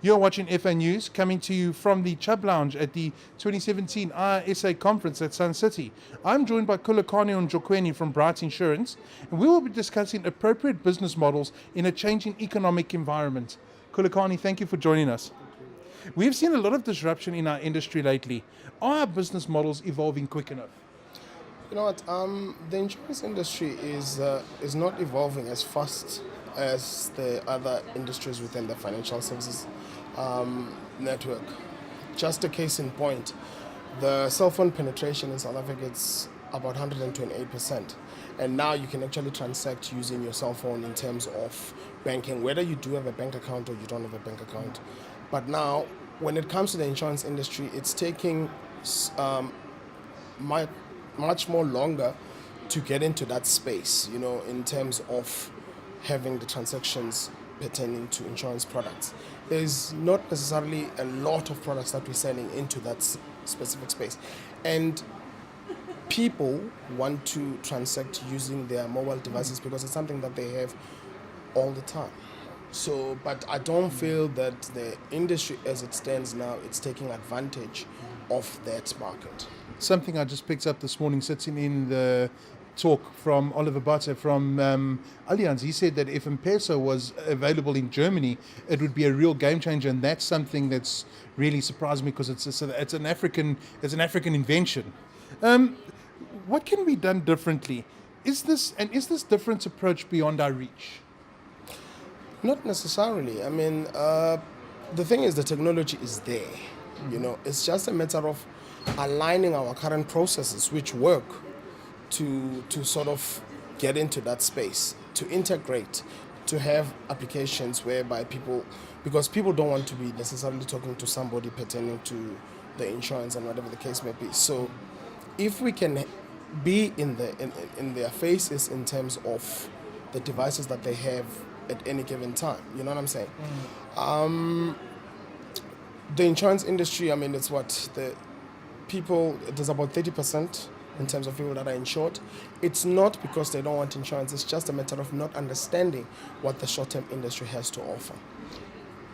You're watching FAnews, coming to you from the Chubb Lounge at the 2017 IISA Conference at Sun City. I'm joined by Khulekani Njokweni from Bryte Insurance, and we will be discussing appropriate business models in a changing economic environment. Khulekani, thank you for joining us. We've seen a lot of disruption in our industry lately. Are our business models evolving quick enough? You know what? The insurance industry is not evolving as fast as the other industries within the financial services network. Just a case in point, the cell phone penetration in South Africa is about 128%, and now you can actually transact using your cell phone in terms of banking, whether you do have a bank account or you don't have a bank account. But now, when it comes to the insurance industry, it's taking much more longer to get into that space, you know, in terms of having the transactions pertaining to insurance products. There's not necessarily a lot of products that we're selling into that specific space. And people want to transact using their mobile devices because it's something that they have all the time. So, but I don't feel that the industry as it stands now, it's taking advantage of that market. Something I just picked up this morning, sitting in the talk from Oliver Bryte from Allianz. He said that if M-Pesa was available in Germany, it would be a real game changer, and that's something that's really surprised me because it's an African invention. What can be done differently? Is this different approach beyond our reach? Not necessarily. I mean, the thing is, the technology is there. You know, it's just a matter of aligning our current processes, which work, to sort of get into that space, to integrate, to have applications whereby because people don't want to be necessarily talking to somebody pertaining to the insurance and whatever the case may be. So if we can be in their faces in terms of the devices that they have at any given time, you know what I'm saying? The insurance industry, I mean, it's there's about 30% in terms of people that are insured. It's not because they don't want insurance, it's just a matter of not understanding what the short-term industry has to offer.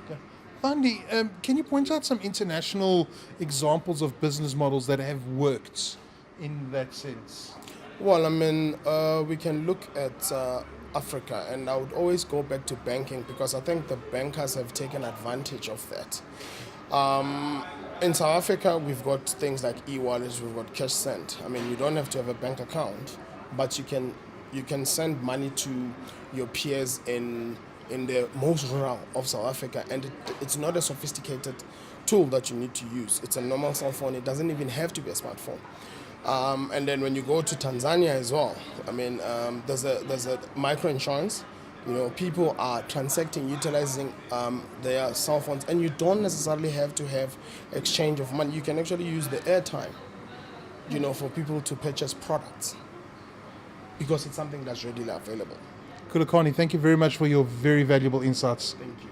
Okay. Finally, can you point out some international examples of business models that have worked in that sense? Well, I mean, we can look at Africa, and I would always go back to banking because I think the bankers have taken advantage of that. In South Africa, we've got things like e-wallets, we've got cash send. I mean, you don't have to have a bank account, but you can send money to your peers in the most rural of South Africa, and it's not a sophisticated tool that you need to use. It's a normal cell phone. It doesn't even have to be a smartphone. And then when you go to Tanzania as well, I mean, there's a micro insurance. You know, people are transacting, utilizing their cell phones, and you don't necessarily have to have exchange of money. You can actually use the airtime, you know, for people to purchase products because it's something that's readily available. Khulekani, thank you very much for your very valuable insights. Thank you.